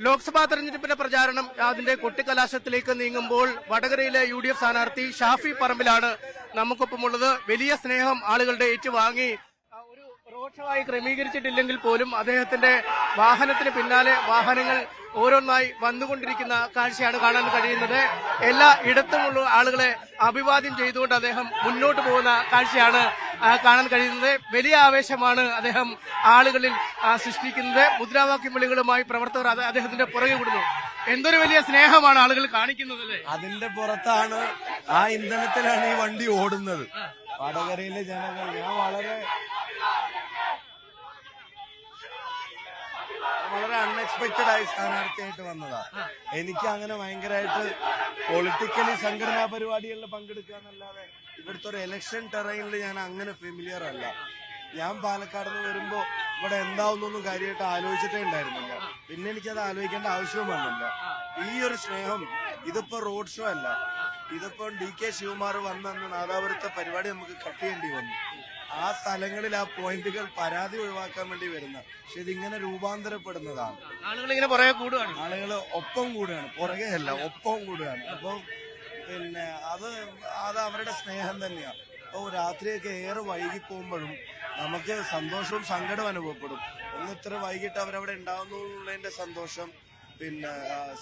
ലോക്സഭാ തെരഞ്ഞെടുപ്പിന്റെ പ്രചാരണം അതിന്റെ കൊട്ടിക്കലാശത്തിലേക്ക് നീങ്ങുമ്പോൾ വടകരയിലെ UDF സ്ഥാനാർത്ഥി ഷാഫി പറമ്പിലാണ് നമുക്കൊപ്പമുള്ളത്. വലിയ സ്നേഹം ആളുകളുടെ ഏറ്റുവാങ്ങി ഒരു റോഡ് ഷോ ആയി ക്രമീകരിച്ചിട്ടില്ലെങ്കിൽ പോലും അദ്ദേഹത്തിന്റെ വാഹനത്തിന് പിന്നാലെ വാഹനങ്ങൾ ഓരോന്നായി വന്നുകൊണ്ടിരിക്കുന്ന കാഴ്ചയാണ് കാണാൻ കഴിയുന്നത്. എല്ലാ ഇടത്തുമുള്ള ആളുകളെ അഭിവാദ്യം ചെയ്തുകൊണ്ട് അദ്ദേഹം മുന്നോട്ട് പോകുന്ന കാഴ്ചയാണ് കാണാൻ കഴിയുന്നത്. വലിയ ആവേശമാണ് അദ്ദേഹം ആളുകളിൽ സൃഷ്ടിക്കുന്നത്. മുദ്രാവാക്യം വിളികളുമായി പ്രവർത്തകർ അദ്ദേഹത്തിന്റെ പുറകെ വിടുന്നു. എന്തൊരു വലിയ സ്നേഹമാണ് ആളുകൾ കാണിക്കുന്നത്. അതിന്റെ പുറത്താണ്, ആ ഇന്ധനത്തിലാണ് ഈ വണ്ടി ഓടുന്നത്. വടകരയിലെ ജനങ്ങൾ ഞാൻ വളരെ അൺഎക്സ്പെക്ടഡ് ആയി സ്ഥാനാർത്ഥിയായിട്ട് വന്നതാ. എനിക്ക് അങ്ങനെ ഭയങ്കരമായിട്ട് പൊളിറ്റിക്കലി സംഘടനാ പരിപാടികളിൽ പങ്കെടുക്കുക എന്നല്ലാതെ ഇവിടുത്തെ ഒരു ഇലക്ഷൻ ടെറൈനിൽ ഞാൻ അങ്ങനെ ഫെമിലിയർ അല്ല. ഞാൻ പാലക്കാട് നിന്ന് വരുമ്പോ ഇവിടെ എന്താവുന്നൊന്നും കാര്യമായിട്ട് ആലോചിച്ചിട്ടേ ഉണ്ടായിരുന്നില്ല. പിന്നെ എനിക്കത് ആലോചിക്കേണ്ട ആവശ്യവും വന്നില്ല. ഈ ഒരു സ്നേഹം ഇതിപ്പോ റോഡ് ഷോ അല്ല, ഇതിപ്പോ DK ശിവകുമാർ വന്നു നാദാപുരത്തെ പരിപാടി നമുക്ക് കട്ട് ചെയ്യേണ്ടി വന്നു. ആ സ്ഥലങ്ങളിൽ ആ പോയിന്റുകൾ പരാതി ഒഴിവാക്കാൻ വേണ്ടി വരുന്ന, പക്ഷെ ഇതിങ്ങനെ രൂപാന്തരപ്പെടുന്നതാണ്. ആളുകൾ ഒപ്പം കൂടുകയാണ്, പുറകെ അല്ല, ഒപ്പം കൂടുകയാണ്. അപ്പൊ പിന്നെ അത് അവരുടെ സ്നേഹം തന്നെയാണ്. അപ്പൊ രാത്രിയൊക്കെ ഏറെ വൈകി പോകുമ്പോഴും നമുക്ക് സന്തോഷവും സങ്കടവും അനുഭവപ്പെടും. ഇത്ര വൈകിട്ട് അവരവിടെ ഉണ്ടാവുന്നതിന്റെ സന്തോഷം, പിന്നെ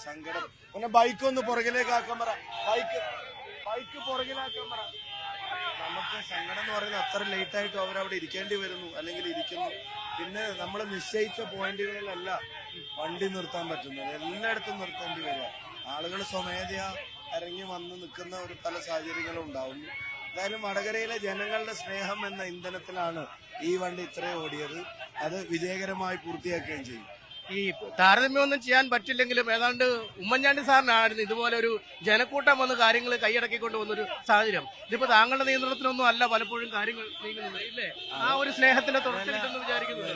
സങ്കടം. പിന്നെ ബൈക്ക് ഒന്ന് പുറകിലേക്ക് ആക്കാൻ പറ, ബൈക്ക് പുറകിലാക്കാൻ പറ. നമുക്ക് സങ്കടം എന്ന് പറയുന്നത് അത്ര ലേറ്റ് ആയിട്ടും അവരവിടെ ഇരിക്കേണ്ടി വരുന്നു, അല്ലെങ്കിൽ ഇരിക്കുന്നു. പിന്നെ നമ്മൾ നിശ്ചയിച്ച പോയിന്റുകളിലല്ല വണ്ടി നിർത്താൻ പറ്റുന്നത്, എല്ലായിടത്തും നിർത്തേണ്ടി വരിക. ആളുകൾ സ്വമേധയാ ഇറങ്ങി വന്ന് നിൽക്കുന്ന ഒരു പല സാഹചര്യങ്ങളും ഉണ്ടാവുന്നു. എന്തായാലും വടകരയിലെ ജനങ്ങളുടെ സ്നേഹം എന്ന ഇന്ധനത്തിലാണ് ഈ വണ്ടി ഇത്രയും ഓടിയത്. അത് വിജയകരമായി പൂർത്തിയാക്കുകയും ചെയ്യും. ഈ താരതമ്യമൊന്നും ചെയ്യാൻ പറ്റില്ലെങ്കിലും ഏതാണ്ട് ഉമ്മൻചാണ്ടി സാറിനായിരുന്നു ഇതുപോലെ ഒരു ജനക്കൂട്ടം വന്ന് കാര്യങ്ങൾ കൈയടക്കിക്കൊണ്ട് വന്നൊരു സാഹചര്യം. ഇതിപ്പോ താങ്കളുടെ നിയന്ത്രണത്തിനൊന്നും അല്ല പലപ്പോഴും കാര്യങ്ങൾ നീങ്ങുന്നത്, ഇല്ലേ? ആ ഒരു സ്നേഹത്തിന്റെ തുടർച്ചയായിട്ടെന്ന് വിചാരിക്കുന്നത്.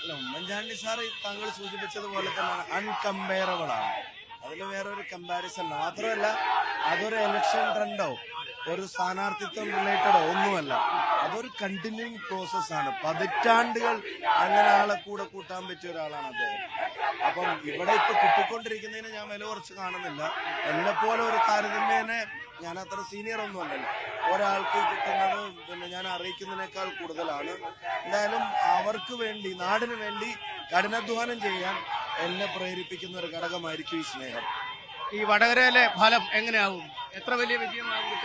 അല്ല, ഉമ്മൻചാണ്ടി സാർ താങ്കൾ സൂചിപ്പിച്ചതുപോലെ തന്നെ അൺകമ്പയറബിൾ ആണ്. അതിൽ വേറെ ഒരു കമ്പാരിസൺ മാത്രമല്ല, അതൊരു ഇലക്ഷൻ ട്രെൻഡോ ഒരു സ്ഥാനാർത്ഥിത്വം റിലേറ്റഡോ ഒന്നുമല്ല. അതൊരു കണ്ടിന്യൂയിങ് പ്രോസസ്സാണ്. പതിറ്റാണ്ടുകൾ അങ്ങനെ ആളെ കൂടെ കൂട്ടാൻ പറ്റിയ ഒരാളാണ് അദ്ദേഹം. അപ്പം ഇവിടെ ഇപ്പൊ കിട്ടിക്കൊണ്ടിരിക്കുന്നതിന് ഞാൻ വില കുറച്ച് കാണുന്നില്ല. എന്നെപ്പോലെ ഒരു താരതമ്യേനെ ഞാൻ അത്ര സീനിയർ ഒന്നും അല്ലല്ലോ. ഒരാൾക്ക് കിട്ടുന്നത് പിന്നെ ഞാൻ അറിയിക്കുന്നതിനേക്കാൾ കൂടുതലാണ്. എന്തായാലും അവർക്ക് വേണ്ടി, നാടിന് വേണ്ടി കഠിനാധ്വാനം ചെയ്യാൻ എന്നെ പ്രേരിപ്പിക്കുന്ന ഒരു ഘടകമായിരിക്കും ഈ സ്നേഹം. ഈ വടകരയിലെ ഫലം എങ്ങനെയാവും? എത്ര വലിയ വിജയമാകും?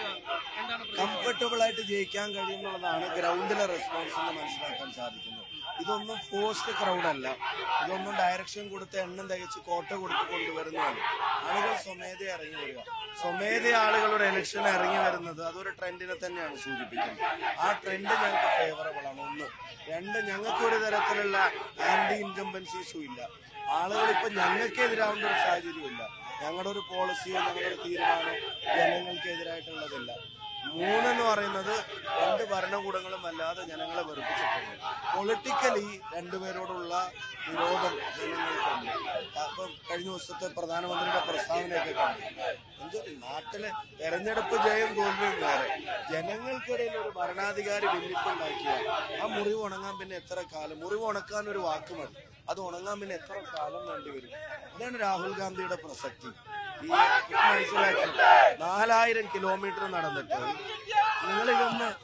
കംഫർട്ടബിൾ ആയിട്ട് ജയിക്കാൻ കഴിയുന്നുള്ളതാണ് ഗ്രൗണ്ടിലെ റെസ്പോൺസ് എന്ന് മനസ്സിലാക്കാൻ സാധിക്കുന്നത്. ഇതൊന്നും ഫോഴ്സ്ഡ് ക്രൗഡല്ല, ഇതൊന്നും ഡയറക്ഷൻ കൊടുത്ത് എണ്ണം തികച്ച് കോട്ട കൊടുത്ത് കൊണ്ടുവരുന്നതാണ്. ആളുകൾ സ്വമേധ ഇറങ്ങി വരിക, സ്വമേധ ആളുകളുടെ ഇലക്ഷന് ഇറങ്ങി വരുന്നത് അതൊരു ട്രെൻഡിനെ തന്നെയാണ് സൂചിപ്പിക്കുന്നത്. ആ ട്രെൻഡ് ഞങ്ങൾക്ക് ഫേവറബിൾ ആണ്. ഒന്ന്. രണ്ട്, ഞങ്ങൾക്ക് ഒരു തരത്തിലുള്ള ആന്റി ഇൻകംബൻസീസും ഇല്ല. ആളുകൾ ഇപ്പൊ ഞങ്ങൾക്കെതിരാവേണ്ട ഒരു സാഹചര്യമില്ല. ഞങ്ങളുടെ ഒരു പോളിസിയോ ഞങ്ങളുടെ ഒരു തീരുമാനമോ ജനങ്ങൾക്കെതിരായിട്ടുള്ളതില്ല. മൂന്നെന്ന് പറയുന്നത് രണ്ട് ഭരണകൂടങ്ങളും അല്ലാതെ ജനങ്ങളെ വെറുപ്പിച്ചിട്ടുണ്ട്. പൊളിറ്റിക്കലി രണ്ടുപേരോടുള്ള വിരോധം ജനങ്ങൾക്കുണ്ട്. അപ്പം കഴിഞ്ഞ ദിവസത്തെ പ്രധാനമന്ത്രിയുടെ പ്രസ്താവനയൊക്കെ കണ്ടു. നാട്ടിലെ തെരഞ്ഞെടുപ്പ് ജയം തോൽവിയും വേറെ, ജനങ്ങൾക്കിടയിൽ ഒരു ഭരണാധികാരി ഭിന്നിപ്പുണ്ടാക്കിയ ആ മുറിവ് ഉണങ്ങാൻ പിന്നെ എത്ര കാലം? മുറിവ് ഉണക്കാൻ ഒരു വാക്ക് മതി, അത് ഉണങ്ങാൻ പിന്നെ എത്ര കാലം വേണ്ടി വരും? ഇതാണ് രാഹുൽ ഗാന്ധിയുടെ പ്രസക്തി. ഈ മനസ്സിലാക്കി 4000 കിലോമീറ്റർ നടന്നിട്ട് നിങ്ങൾ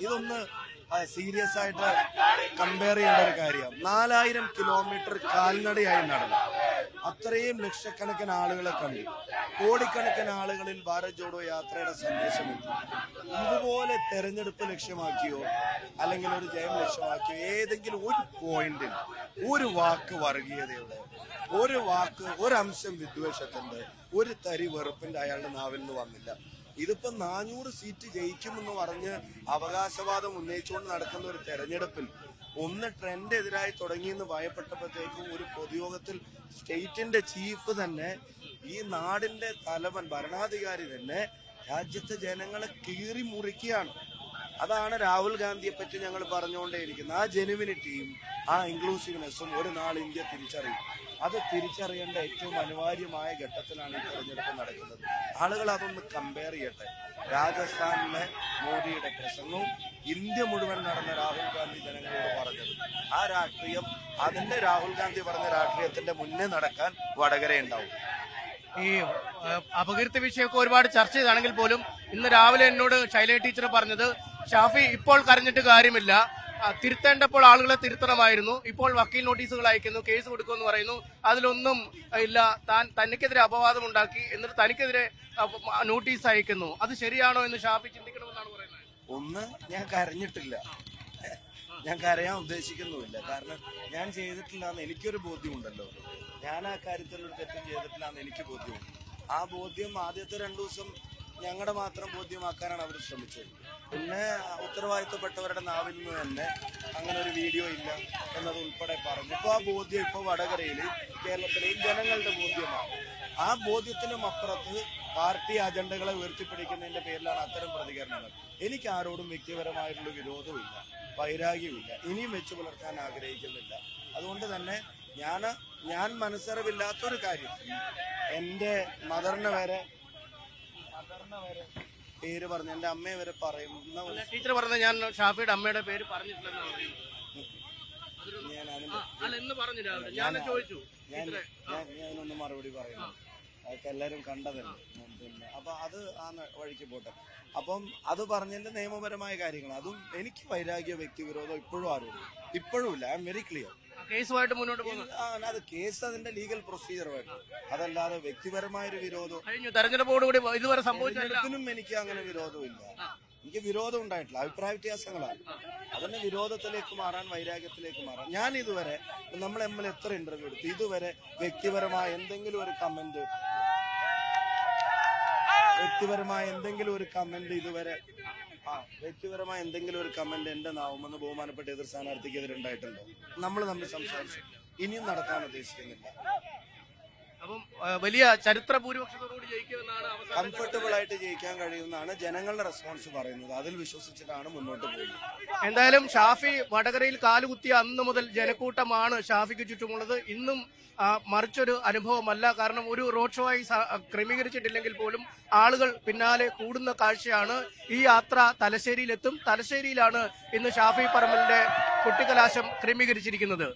ഇതൊന്ന് സീരിയസ് ആയിട്ട് കമ്പയർ ചെയ്യേണ്ട ഒരു കാര്യമാണ്. 4000 കിലോമീറ്റർ കാൽനടയായി നടന്നു. അത്രയും ലക്ഷക്കണക്കിന് ആളുകളെ കണ്ടു. കോടിക്കണക്കിന് ആളുകളിൽ ഭാരത് ജോഡോ യാത്രയുടെ സന്ദേശം എത്തി. ഇതുപോലെ തെരഞ്ഞെടുപ്പ് ലക്ഷ്യമാക്കിയോ അല്ലെങ്കിൽ ഒരു ജയം ലക്ഷ്യമാക്കിയോ ഏതെങ്കിലും ഒരു പോയിന്റിൽ ഒരു വാക്ക് വർഗീയതയുടെ, ഒരു വാക്ക്, ഒരംശം വിദ്വേഷത്തിന്റെ, ഒരു തരി വെറുപ്പിന്റെ അയാളുടെ നാവിൽ നിന്ന് വന്നില്ല. ഇതിപ്പോ 400 സീറ്റ് ജയിക്കുമെന്ന് പറഞ്ഞ് അവകാശവാദം ഉന്നയിച്ചുകൊണ്ട് നടക്കുന്ന ഒരു തെരഞ്ഞെടുപ്പിൽ ഒന്ന് ട്രെൻഡ് എതിരായി തുടങ്ങിയെന്ന് ഭയപ്പെട്ടപ്പോഴത്തേക്കും ഒരു പൊതുയോഗത്തിൽ സ്റ്റേറ്റിന്റെ ചീഫ് തന്നെ, ഈ നാടിന്റെ തലവൻ, ഭരണാധികാരി തന്നെ രാജ്യത്തെ ജനങ്ങളെ കീറി മുറിക്കുകയാണ്. അതാണ് രാഹുൽ ഗാന്ധിയെ പറ്റി ഞങ്ങൾ പറഞ്ഞുകൊണ്ടേയിരിക്കുന്നത്. ആ ജെനുവിനിറ്റിയും ആ ഇൻക്ലൂസീവ്നെസ്സും ഒരു നാൾ ഇന്ത്യ തിരിച്ചറിയും. അത് തിരിച്ചറിയേണ്ട ഏറ്റവും അനിവാര്യമായ ഘട്ടത്തിലാണ് ഈ തെരഞ്ഞെടുപ്പ് നടക്കുന്നത്. ആളുകൾ അതൊന്ന് കമ്പയർ ചെയ്യട്ടെ. രാജസ്ഥാനിലെ മോദിയുടെ പ്രസംഗവും ഇന്ത്യ മുഴുവൻ നടന്ന രാഹുൽ ഗാന്ധി ജനങ്ങളോട് പറഞ്ഞത്. ആ രാഷ്ട്രീയം, അതിന്റെ രാഹുൽ ഗാന്ധി പറഞ്ഞ രാഷ്ട്രീയത്തിന്റെ മുന്നേ നടക്കാൻ വടകര ഉണ്ടാവും. ഈ അപകീർത്തി വിഷയമൊക്കെ ഒരുപാട് ചർച്ച ചെയ്താണെങ്കിൽ പോലും ഇന്ന് രാവിലെ എന്നോട് ശൈല ടീച്ചർ പറഞ്ഞത്, ഷാഫി ഇപ്പോൾ കരഞ്ഞിട്ട് കാര്യമില്ല, തിരുത്തേണ്ടപ്പോൾ ആളുകളെ തിരുത്തണമായിരുന്നു, ഇപ്പോൾ വക്കീൽ നോട്ടീസുകൾ അയക്കുന്നു, കേസ് കൊടുക്കുമെന്ന് പറയുന്നു, അതിലൊന്നും ഇല്ല, തനിക്കെതിരെ അപവാദം ഉണ്ടാക്കി എന്നിട്ട് തനിക്കെതിരെ നോട്ടീസ് അയക്കുന്നു, അത് ശരിയാണോ എന്ന് ഷാഫി ചിന്തിക്കണമെന്നാണ് പറയുന്നത്. ഒന്ന്, ഞാൻ കരഞ്ഞിട്ടില്ല, ഞാൻ കരയാൻ ഉദ്ദേശിക്കുന്നുമില്ല. കാരണം ഞാൻ ചെയ്തിട്ടില്ല എന്ന് എനിക്കൊരു ബോധ്യമുണ്ടല്ലോ. ഞാൻ ആ കാര്യത്തിൽ ഒരു തെറ്റും ചെയ്തിട്ടില്ല എന്ന് എനിക്ക് ബോധ്യമുണ്ട്. ആ ബോധ്യം ആദ്യത്തെ 2 ദിവസം ഞങ്ങളുടെ മാത്രം ബോധ്യമാക്കാനാണ് അവർ ശ്രമിച്ചത്. പിന്നെ ഉത്തരവാദിത്തപ്പെട്ടവരുടെ നാവിൽ നിന്ന് തന്നെ അങ്ങനെ ഒരു വീഡിയോ ഇല്ല എന്നത് ഉൾപ്പെടെ പറഞ്ഞു. ഇപ്പോൾ ആ ബോധ്യം ഇപ്പോൾ വടകരയിൽ കേരളത്തിലെയും ജനങ്ങളുടെ ബോധ്യമാണ്. ആ ബോധ്യത്തിനും അപ്പുറത്ത് പാർട്ടി അജണ്ടകളെ ഉയർത്തിപ്പിടിക്കുന്നതിന്റെ പേരിലാണ് അത്തരം പ്രതികരണങ്ങൾ. എനിക്ക് ആരോടും വ്യക്തിപരമായിട്ടുള്ള വിരോധമില്ല, വൈരാഗ്യമില്ല, ഇനിയും വെച്ചു പുലർത്താൻ ആഗ്രഹിക്കുന്നില്ല. അതുകൊണ്ട് തന്നെ ഞാൻ മനസ്സറിവില്ലാത്തൊരു കാര്യം, എന്റെ മദറിനെ വരെ പേര് പറഞ്ഞ് എന്റെ അമ്മയെ വരെ പറയുന്ന ടീച്ചർ പറഞ്ഞ ഞാൻ ഷാഫിയുടെ അമ്മയുടെ പേര് പറഞ്ഞിട്ടില്ലെന്നാണ് ഞാനൊന്ന് മറുപടി പറയുന്നു. അതൊക്കെ എല്ലാരും കണ്ടതല്ലേ. പിന്നെ അപ്പൊ അത് ആ വഴിക്ക് പോട്ടെ. അപ്പം അത് പറഞ്ഞതിന്റെ നിയമപരമായ കാര്യങ്ങൾ, അതും എനിക്ക് വൈരാഗ്യ വ്യക്തിവിരോധം ഇപ്പോഴും ആരോടും ഇപ്പോഴും ഇല്ല. I am very clear. കേസുമായിട്ട് മുന്നോട്ട് പോകുന്നു. അത് കേസ് അതിന്റെ ലീഗൽ പ്രൊസീജിയറുമായിട്ട്, അതല്ലാതെ വ്യക്തിപരമായൊരു വിരോധം കഴിഞ്ഞു. തെരഞ്ഞെടുപ്പോടുകൂടി ഇതുവരെ സംഭവിച്ചതിനും എനിക്ക് അങ്ങനെ വിരോധമില്ല. എനിക്ക് വിരോധം ഉണ്ടായിട്ടില്ല, അഭിപ്രായ വ്യത്യാസങ്ങളാണ്. അതിന്റെ വിരോധത്തിലേക്ക് മാറാൻ, വൈരാഗ്യത്തിലേക്ക് മാറാൻ ഞാൻ ഇതുവരെ, നമ്മൾ എത്ര ഇന്റർവ്യൂ എടുത്തു, ഇതുവരെ വ്യക്തിപരമായ എന്തെങ്കിലും ഒരു കമന്റ് എന്റെ നാവുമെന്ന് ബഹുമാനപ്പെട്ട എതിർ സ്ഥാനാർത്ഥിക്കെതിരെ ഉണ്ടായിട്ടുണ്ടോ? നമ്മൾ തമ്മിൽ സംസാരിച്ചു, ഇനിയും നടത്താൻ ഉദ്ദേശിക്കുന്നില്ല. അപ്പം വലിയ ചരിത്ര ഭൂരിപക്ഷത്തോടുകൂടി ജയിക്കുമെന്നാണ്, കംഫർട്ടബിൾ ആയിട്ട് ജയിക്കാൻ കഴിയുമെന്നാണ് ജനങ്ങളുടെ റെസ്പോൺസ് പറയുന്നത്. അതിൽ വിശ്വസിച്ചിട്ടാണ് മുന്നോട്ട് പോകുന്നത്. എന്തായാലും ഷാഫി വടകരയിൽ കാലുകുത്തിയ അന്ന് മുതൽ ജനക്കൂട്ടമാണ് ഷാഫിക്ക് ചുറ്റുമുള്ളത്. ഇന്നും മറിച്ചൊരു അനുഭവമല്ല. കാരണം ഒരു റോഡ് ഷോ ആയി ക്രമീകരിച്ചിട്ടില്ലെങ്കിൽ പോലും ആളുകൾ പിന്നാലെ കൂടുന്ന കാഴ്ചയാണ്. ഈ യാത്ര തലശ്ശേരിയിലെത്തും. തലശ്ശേരിയിലാണ് ഇന്ന് ഷാഫി പറമ്പലിന്റെ കൊട്ടിക്കലാശം ക്രമീകരിച്ചിരിക്കുന്നത്.